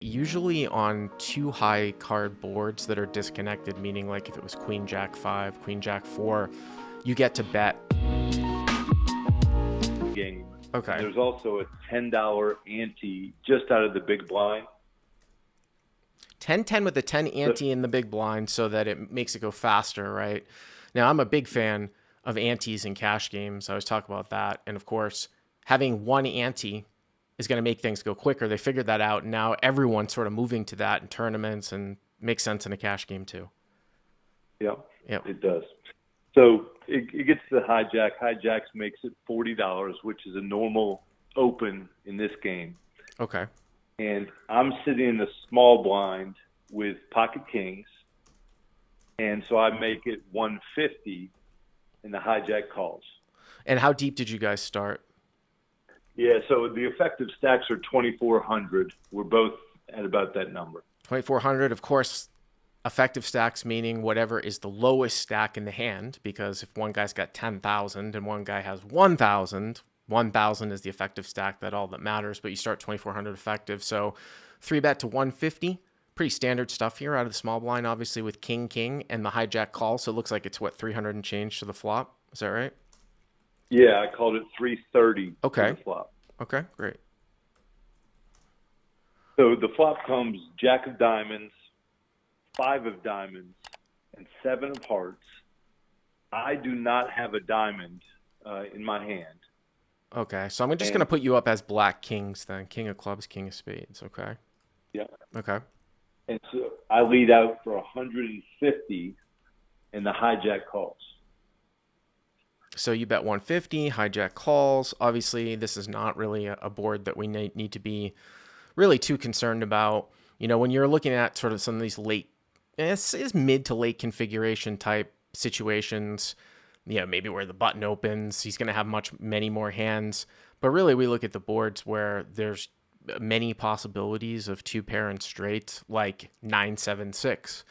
Usually on two high card boards that are disconnected, meaning like if it was Queen Jack 5, Queen Jack 4, you get to bet. Game. Okay. And there's also a $10 ante just out of the big blind. 10-10 with the 10 ante in the big blind so that it makes it go faster, right? Now, I'm a big fan of antes in cash games. I always talk about that. And of course, having one ante is going to make things go quicker. They figured that out. And now everyone's sort of moving to that in tournaments and makes sense in a cash game too. Yeah, Yep. It does. So it gets to the hijack. Hijacks makes it $40, which is a normal open in this game. Okay. And I'm sitting in the small blind with pocket kings. And so I make it 150 and the hijack calls. And how deep did you guys start? Yeah, so the effective stacks are 2,400. We're both at about that number. 2,400, of course, effective stacks meaning whatever is the lowest stack in the hand, because if one guy's got 10,000 and one guy has 1,000, 1,000 is the effective stack, that all that matters, but you start 2,400 effective. So 3-bet to 150, pretty standard stuff here out of the small blind, obviously with king, and the hijack call. So it looks like it's what, 300 and change to the flop. Is that right? Yeah, I called it 330 Okay. to the flop. Okay, great. So the flop comes Jack of diamonds, 5 of diamonds, and 7 of hearts. I do not have a diamond in my hand. Okay, so I'm just going to put you up as black kings then. King of clubs, king of spades, okay? Yeah. Okay. And so I lead out for 150, and the hijack calls. So you bet 150, hijack calls. Obviously, this is not really a board that we need to be really too concerned about. You know, when you're looking at sort of some of these late, it's mid to late configuration type situations, you know, maybe where the button opens, he's going to have many more hands. But really, we look at the boards where there's many possibilities of two pair and straight, like 9-7-6.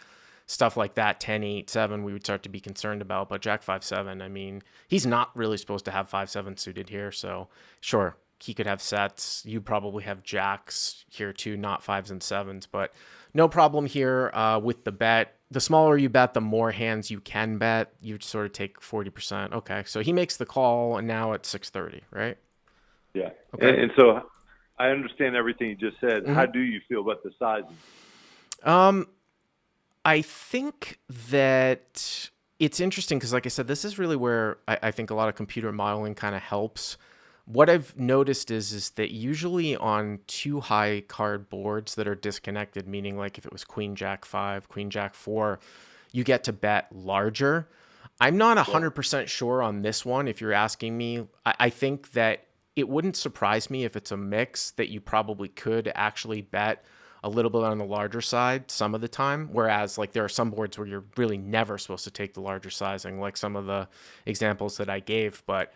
Stuff like that, 10-8-7, we would start to be concerned about. But Jack 5-7, I mean, he's not really supposed to have 5-7 suited here. So sure, he could have sets. You probably have jacks here too, not 5s and 7s. But no problem here with the bet. The smaller you bet, the more hands you can bet. You sort of take 40%. Okay, so he makes the call, and now it's 630, right? Yeah. Okay. And so I understand everything you just said. Mm-hmm. How do you feel about the sizing? I think that it's interesting because, like I said, this is really where I think a lot of computer modeling kind of helps. What I've noticed is that usually on two high card boards that are disconnected, meaning like if it was Queen Jack 5, Queen Jack 4, you get to bet larger. I'm not 100% sure on this one. If you're asking me, I think that it wouldn't surprise me if it's a mix that you probably could actually bet a little bit on the larger side some of the time, whereas like there are some boards where you're really never supposed to take the larger sizing, like some of the examples that I gave. But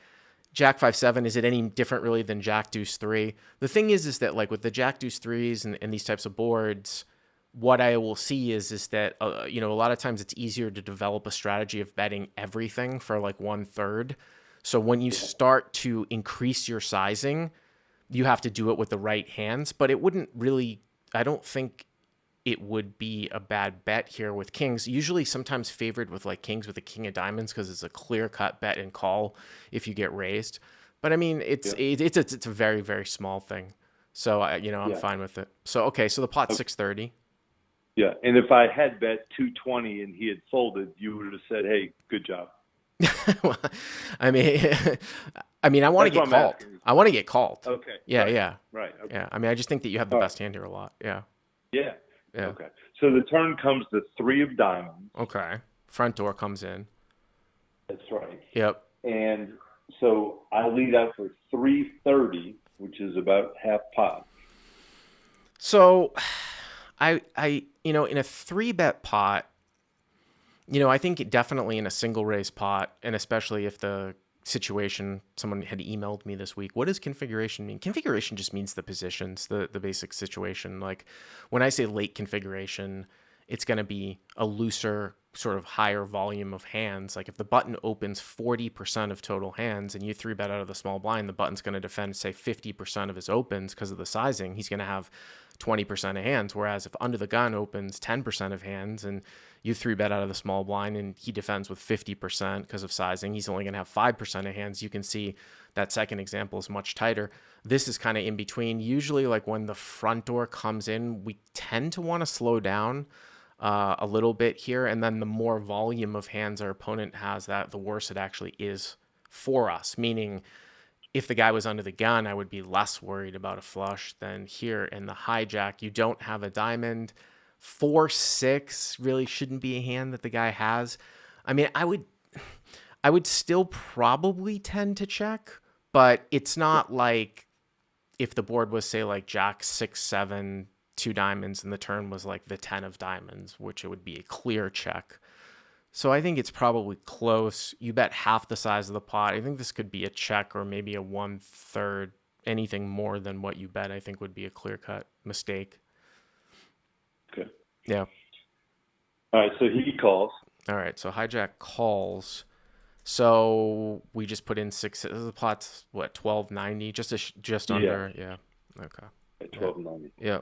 Jack 5-7, is it any different really than Jack Deuce 3? The thing is that like with the Jack Deuce 3s and these types of boards, what I will see is that you know, a lot of times it's easier to develop a strategy of betting everything for like 1/3. So when you start to increase your sizing, you have to do it with the right hands, but it wouldn't really, I don't think it would be a bad bet here with kings. Usually sometimes favored with like kings with a king of diamonds because it's a clear-cut bet and call if you get raised. But I mean, it's a very, very small thing. So, I'm fine with it. So, okay, so the pot's 630. Yeah, and if I had bet 220 and he had folded, you would have said, hey, good job. Well, I mean, I want to get called. I want to get called. Okay. Yeah, right. yeah. Right. Okay. Yeah, I mean, I just think that you have the best hand here a lot. Yeah. Yeah. Yeah. Okay. So the turn comes the 3 of diamonds. Okay. Front door comes in. That's right. Yep. And so I lead out for 330, which is about half pot. So I in a 3-bet pot, I think definitely in a single raise pot, and especially if the situation, someone had emailed me this week, what does configuration mean? Configuration just means the positions, the basic situation. Like when I say late configuration, it's going to be a looser, sort of higher volume of hands. Like if the button opens 40% of total hands and you three bet out of the small blind, the button's going to defend, say, 50% of his opens because of the sizing. He's going to have 20% of hands. Whereas if under the gun opens 10% of hands and you three bet out of the small blind and he defends with 50% because of sizing, he's only going to have 5% of hands. You can see that second example is much tighter. This is kind of in between. Usually, like when the front door comes in, we tend to want to slow down a little bit here. And then the more volume of hands our opponent has, that the worse it actually is for us. Meaning, if the guy was under the gun, I would be less worried about a flush than here in the hijack. You don't have a diamond. 4-6 really shouldn't be a hand that the guy has. I mean, I would still probably tend to check, but it's not like if the board was, say, like Jack 6-7, 2 diamonds, and the turn was like the 10 of diamonds, which it would be a clear check. So I think it's probably close. You bet half the size of the pot. I think this could be a check or maybe a 1/3. Anything more than what you bet, I think, would be a clear-cut mistake. Okay. Yeah. All right, so he calls. All right, so hijack calls. So we just put in 6. The pot's what, 1290, just under. Yeah. Okay. At 1290. Yeah.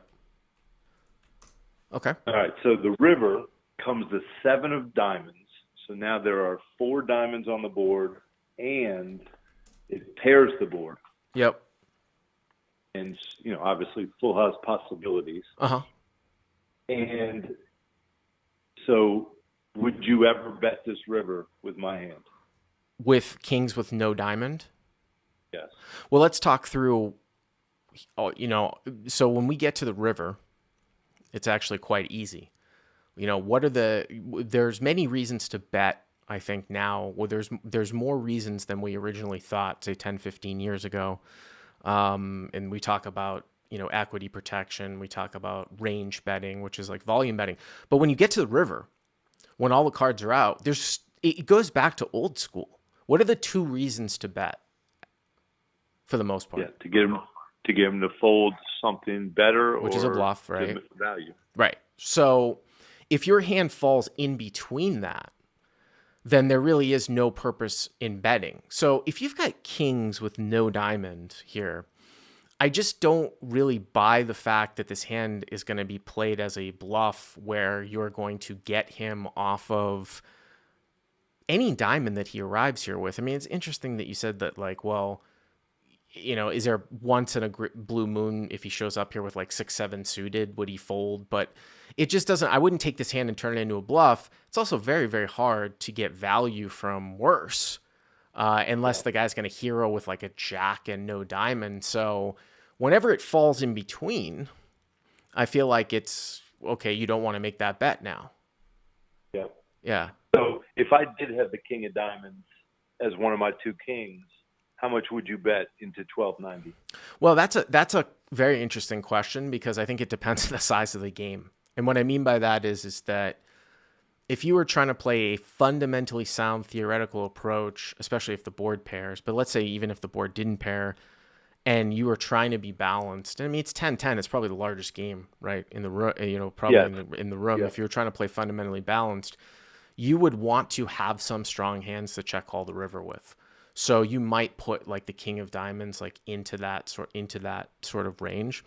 Okay. All right, so the river comes the 7 of diamonds. So now there are 4 diamonds on the board, and it pairs the board. Yep. And, obviously full house possibilities. Uh-huh. And so would you ever bet this river with my hand? With kings with no diamond? Yes. Well, let's talk through, so when we get to the river, it's actually quite easy. There's many reasons to bet, I think now. Well, there's more reasons than we originally thought, say 10, 15 years ago. And we talk about, equity protection. We talk about range betting, which is like volume betting. But when you get to the river, when all the cards are out, it goes back to old school. What are the 2 reasons to bet for the most part? Yeah, to get him to fold something better, which is a bluff, right? Value. Right. So if your hand falls in between that, then there really is no purpose in betting. So if you've got kings with no diamond here, I just don't really buy the fact that this hand is going to be played as a bluff where you're going to get him off of any diamond that he arrives here with. I mean, it's interesting that you said that, like, well, is there once in a blue moon, if he shows up here with like 6-7 suited, would he fold? But it just doesn't. I wouldn't take this hand and turn it into a bluff. It's also very, very hard to get value from worse, unless the guy's going to hero with like a jack and no diamond. So whenever it falls in between, I feel like it's okay. You don't want to make that bet now. Yeah. Yeah. So if I did have the king of diamonds as one of my 2 kings, how much would you bet into 1290? Well, that's a very interesting question, because I think it depends on the size of the game. And what I mean by that is that if you were trying to play a fundamentally sound theoretical approach, especially if the board pairs, but let's say even if the board didn't pair and you were trying to be balanced, I mean, it's 10-10, it's probably the largest game, right, in the room, in the room. Yeah. If you were trying to play fundamentally balanced, you would want to have some strong hands to check call the river with. So you might put like the king of diamonds like into that sort of range.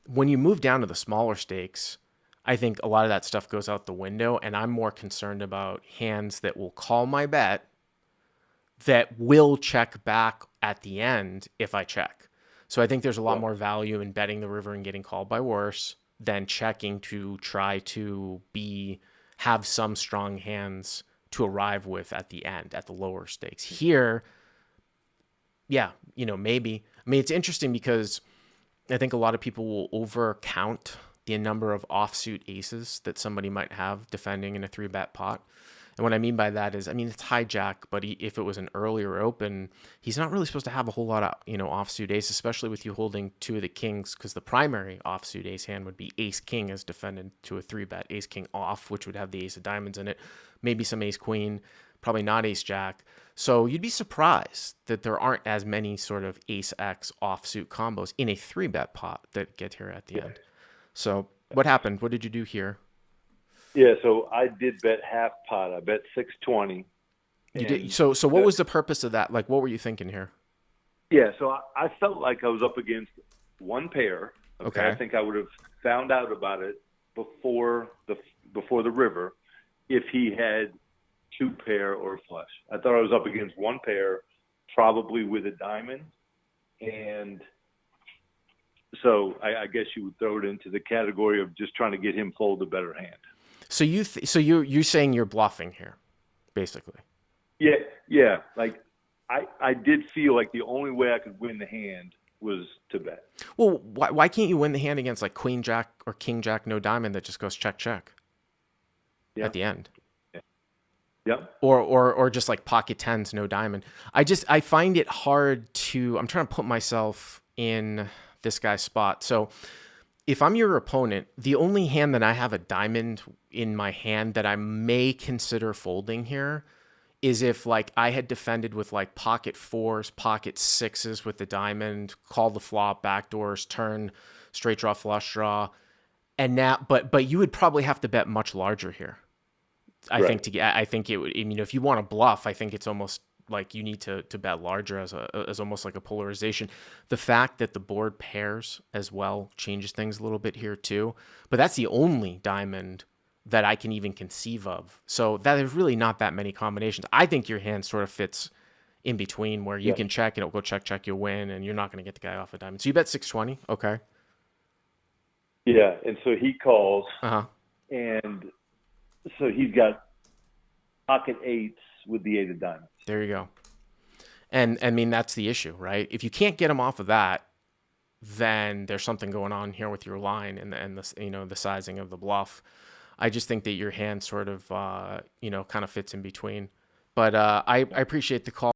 When you move down to the smaller stakes, I think a lot of that stuff goes out the window, and I'm more concerned about hands that will call my bet that will check back at the end if I check. So I think there's a lot more value in betting the river and getting called by worse than checking to try to have some strong hands to arrive with at the end, at the lower stakes. Here, yeah, maybe. I mean, it's interesting because I think a lot of people will overcount the number of offsuit aces that somebody might have defending in a 3-bet pot. And what I mean by that is, I mean, it's hijack, but if it was an earlier open, he's not really supposed to have a whole lot of, offsuit ace, especially with you holding 2 of the kings, because the primary offsuit ace hand would be ace king as defended to a 3-bet, ace king off, which would have the ace of diamonds in it, maybe some ace queen, probably not ace jack. So you'd be surprised that there aren't as many sort of ace X offsuit combos in a 3-bet pot that get here at the end. So what happened? What did you do here? Yeah, so I did bet half pot. I bet 620, You did. and So what the was the purpose of that? Like, what were you thinking here? yeah, so I felt like I was up against one pair. Okay, I Okay. think I would have found out about it before the before the river if he had two pair or a flush. I thought I was up against one pair, probably with a diamond, and so I guess you would throw it into the category of just trying to get him fold a better hand. So you're saying you're bluffing here, basically. Yeah, yeah. Like I did feel like the only way I could win the hand was to bet. Well, why can't you win the hand against like Queen Jack or King Jack no diamond that just goes check check Yeah. at the end? Yeah. Yep. Or just like pocket tens no diamond. I find it hard to. I'm trying to put myself in this guy's spot. So if I'm your opponent, the only hand that I have a diamond in my hand that I may consider folding here is if like I had defended with like pocket fours, pocket sixes with the diamond, call the flop, backdoors, turn, straight draw, flush draw, and now, but you would probably have to bet much larger here. I think Right. to get, I think it would. I mean, if you want to bluff, I think it's almost like you need to bet larger as almost like a polarization. The fact that the board pairs as well changes things a little bit here too. But that's the only diamond that I can even conceive of. So that there's really not that many combinations. I think your hand sort of fits in between where you Yeah. can check and it'll go check check, you'll win, and you're not going to get the guy off a diamond. So you bet 620. Okay. Yeah. And so he calls, Uh huh. and so he's got pocket eights with the eight of diamonds. There you go. And I mean that's the issue, right? If you can't get him off of that, then there's something going on here with your line and the the sizing of the bluff. I just think that your hand sort of kind of fits in between. But I appreciate the call.